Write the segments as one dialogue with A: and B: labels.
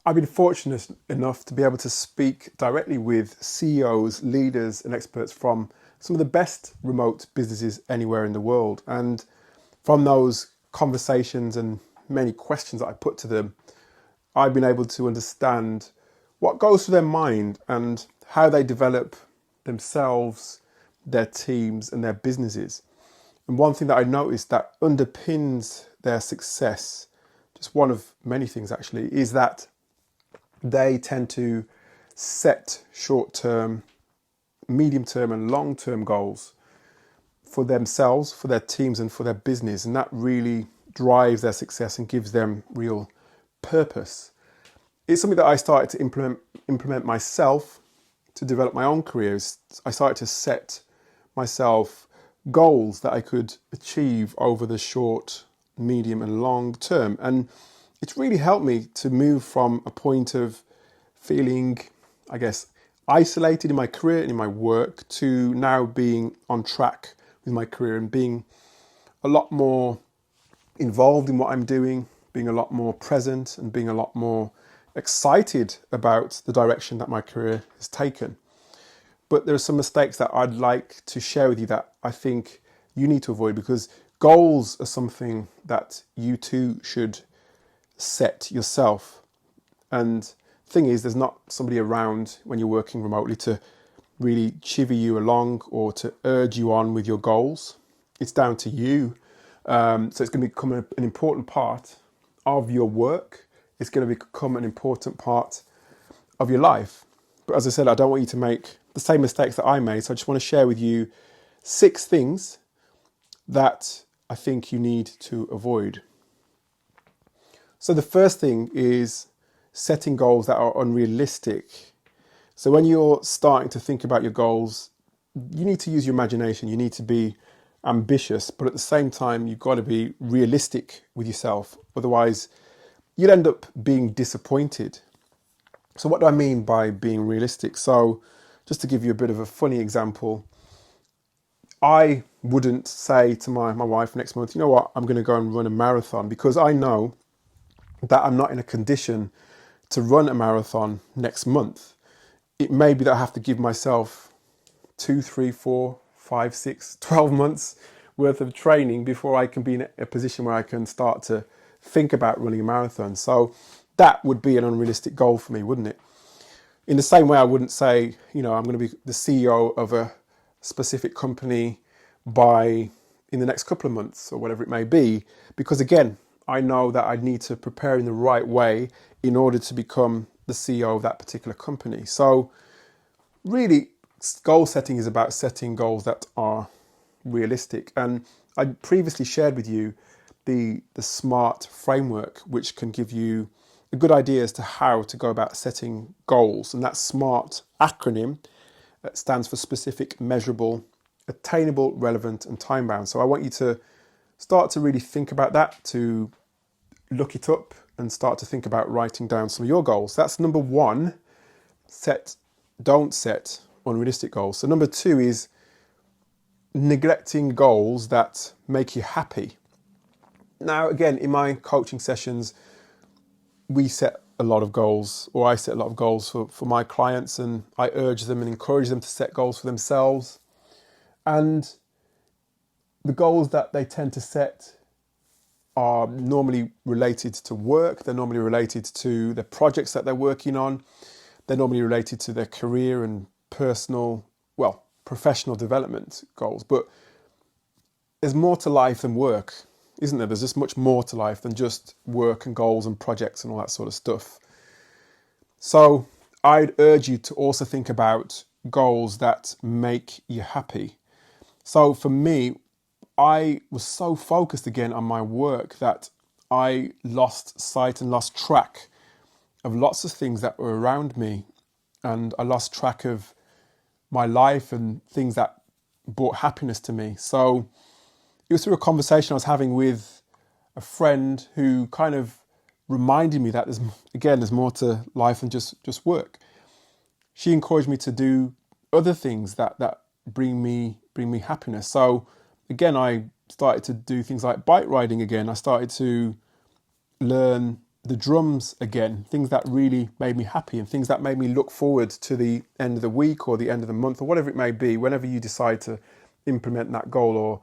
A: I've been fortunate enough to be able to speak directly with CEOs, leaders, and experts from some of the best remote businesses anywhere in the world. And from those conversations and many questions that I put to them, I've been able to understand what goes through their mind and how they develop themselves, their teams, and their businesses. And one thing that I noticed that underpins their success, just one of many things actually, is that they tend to set short-term, medium-term, and long-term goals for themselves, for their teams, and for their business. And that really drives their success and gives them real purpose. It's something that I started to implement myself to develop my own careers. I started to set myself goals that I could achieve over the short, medium, and long term. And it's really helped me to move from a point of feeling, I guess, isolated in my career and in my work to now being on track with my career and being a lot more involved in what I'm doing, being a lot more present and being a lot more excited about the direction that my career has taken. But there are some mistakes that I'd like to share with you that I think you need to avoid, because goals are something that you too should set yourself. And the thing is, there's not somebody around when you're working remotely to really chivvy you along or to urge you on with your goals. It's down to you. So it's going to become an important part of your work. It's going to become an important part of your life. But as I said, I don't want you to make the same mistakes that I made. So I just want to share with you 6 things that I think you need to avoid. So the first thing is setting goals that are unrealistic. So when you're starting to think about your goals, you need to use your imagination. You need to be ambitious, but at the same time, you've got to be realistic with yourself. Otherwise, you'll end up being disappointed. So what do I mean by being realistic? So just to give you a bit of a funny example, I wouldn't say to my wife next month, you know what, I'm going to go and run a marathon, because I know that I'm not in a condition to run a marathon next month. It may be that I have to give myself 2, 3, 4, 5, 6, 12 months worth of training before I can be in a position where I can start to think about running a marathon. So that would be an unrealistic goal for me, wouldn't it? In the same way, I wouldn't say, I'm going to be the CEO of a specific company in the next couple of months or whatever it may be, because again, I know that I need to prepare in the right way in order to become the CEO of that particular company. So really, goal setting is about setting goals that are realistic. And I previously shared with you the SMART framework, which can give you a good idea as to how to go about setting goals. And that SMART acronym stands for specific, measurable, attainable, relevant, and time-bound. So I want you to start to really think about that, to look it up and start to think about writing down some of your goals. That's number 1, don't set unrealistic goals. So number 2 is neglecting goals that make you happy. Now, again, in my coaching sessions, we set a lot of goals, or I set a lot of goals for my clients, and I urge them and encourage them to set goals for themselves. And the goals that they tend to set are normally related to work. They're normally related to the projects that they're working on. They're normally related to their career and professional development goals. But there's more to life than work, isn't there? There's just much more to life than just work and goals and projects and all that sort of stuff. So I'd urge you to also think about goals that make you happy. So for me, I was so focused again on my work that I lost sight and lost track of lots of things that were around me. And I lost track of my life and things that brought happiness to me. So it was through a conversation I was having with a friend who kind of reminded me that there's more to life than just work. She encouraged me to do other things that bring me happiness. So again, I started to do things like bike riding again. I started to learn the drums again, things that really made me happy and things that made me look forward to the end of the week or the end of the month or whatever it may be, whenever you decide to implement that goal or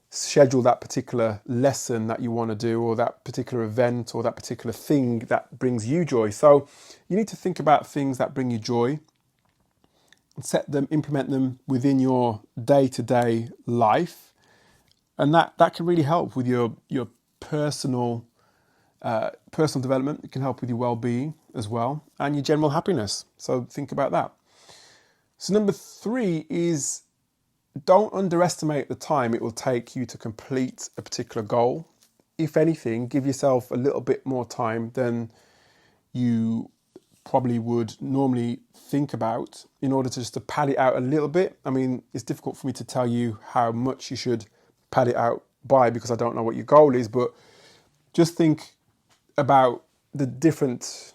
A: schedule that particular lesson that you want to do or that particular event or that particular thing that brings you joy. So you need to think about things that bring you joy and set them, implement them within your day-to-day life. And that can really help with your personal development. It can help with your well-being as well and your general happiness. So think about that. So number 3 is, don't underestimate the time it will take you to complete a particular goal. If anything, give yourself a little bit more time than you probably would normally think about in order to just to pad it out a little bit. I mean, it's difficult for me to tell you how much you should pad it out by because I don't know what your goal is, but just think about the different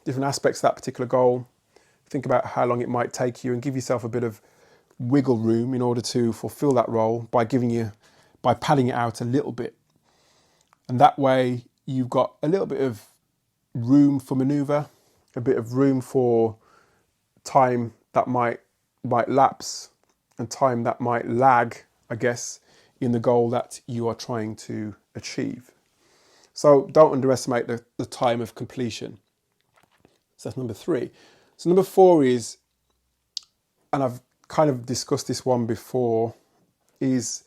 A: aspects of that particular goal. Think about how long it might take you and give yourself a bit of wiggle room in order to fulfill that role by padding it out a little bit. And that way you've got a little bit of room for maneuver, a bit of room for time that might lapse and time that might lag, I guess, in the goal that you are trying to achieve. So don't underestimate the time of completion. So that's number 3. So number 4 is, and I've kind of discussed this one before, is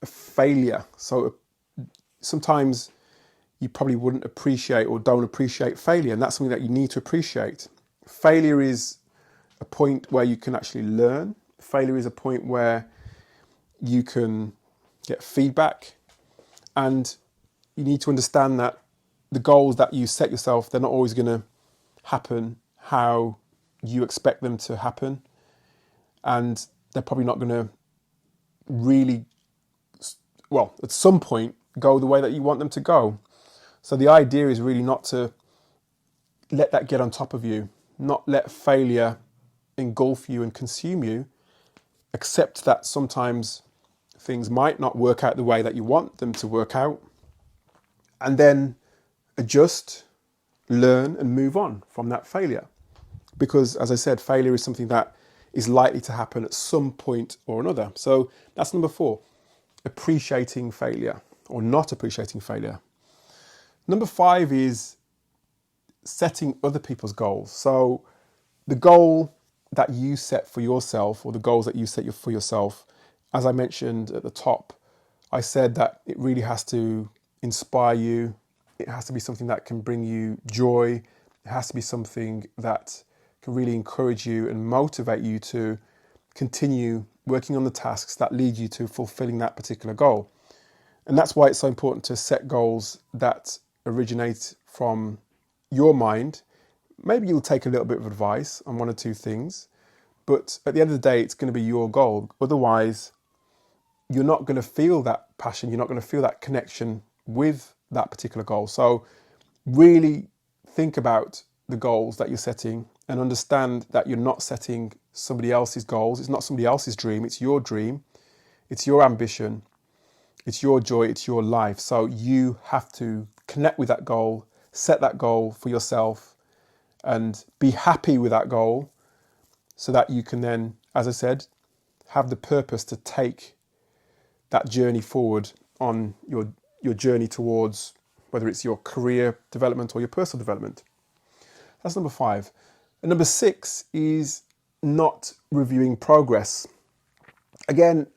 A: a failure. So sometimes you probably wouldn't appreciate or don't appreciate failure, and that's something that you need to appreciate. Failure is a point where you can actually learn. Failure is a point where you can get feedback, and you need to understand that the goals that you set yourself, they're not always going to happen how you expect them to happen, and they're probably not going to really, well, at some point go the way that you want them to go. So the idea is really not to let that get on top of you, not let failure engulf you and consume you. Accept that sometimes things might not work out the way that you want them to work out, and then adjust, learn, and move on from that failure. Because, as I said, failure is something that is likely to happen at some point or another. So that's number 4, appreciating failure or not appreciating failure. Number 5 is setting other people's goals. So the goal that you set for yourself, or the goals that you set for yourself, as I mentioned at the top, I said that it really has to inspire you. It has to be something that can bring you joy. It has to be something that can really encourage you and motivate you to continue working on the tasks that lead you to fulfilling that particular goal. And that's why it's so important to set goals that originate from your mind. Maybe you'll take a little bit of advice on 1 or 2 things, but at the end of the day, it's going to be your goal. Otherwise, you're not going to feel that passion. You're not going to feel that connection with that particular goal. So really think about the goals that you're setting and understand that you're not setting somebody else's goals. It's not somebody else's dream. It's your dream. It's your ambition. It's your joy. It's your life. So you have to connect with that goal, set that goal for yourself, and be happy with that goal so that you can then, as I said, have the purpose to take that journey forward on your journey towards whether it's your career development or your personal development. That's number 5. And number 6 is not reviewing progress. Again,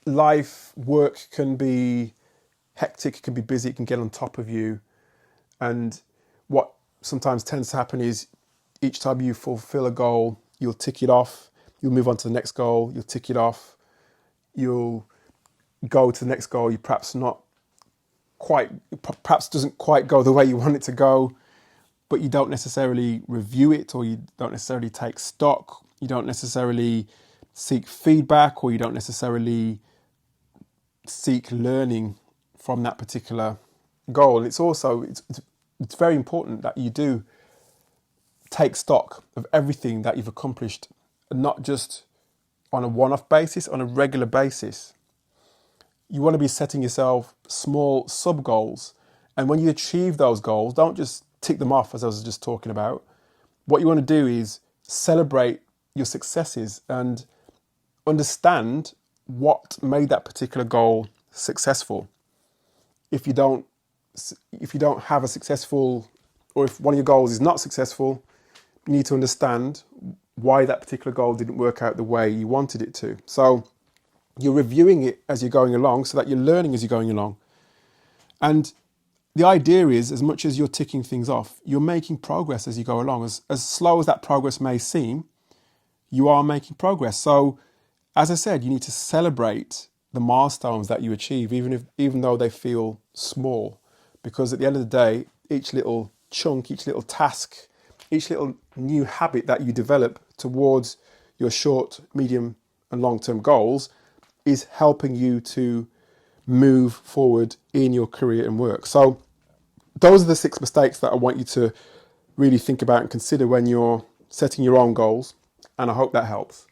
A: life, work can be hectic, it can be busy, it can get on top of you. And what sometimes tends to happen is each time you fulfill a goal, you'll tick it off, you'll move on to the next goal, you'll tick it off, you'll go to the next goal, you perhaps doesn't quite go the way you want it to go, but you don't necessarily review it, or you don't necessarily take stock, you don't necessarily seek feedback, or you don't necessarily seek learning from that particular goal. And it's very important that you do take stock of everything that you've accomplished, and not just on a one-off basis, on a regular basis. You want to be setting yourself small sub-goals And when you achieve those goals, don't just tick them off, as I was just talking about. What you want to do is celebrate your successes and understand what made that particular goal successful. If you don't have a successful, or if one of your goals is not successful, you need to understand why that particular goal didn't work out the way you wanted it to. So you're reviewing it as you're going along so that you're learning as you're going along. And the idea is, as much as you're ticking things off, you're making progress as you go along. As slow as that progress may seem, you are making progress. So, as I said, you need to celebrate the milestones that you achieve, even though they feel small, because at the end of the day, each little chunk, each little task, each little new habit that you develop towards your short, medium, and long-term goals is helping you to move forward in your career and work. So those are the 6 mistakes that I want you to really think about and consider when you're setting your own goals. And I hope that helps.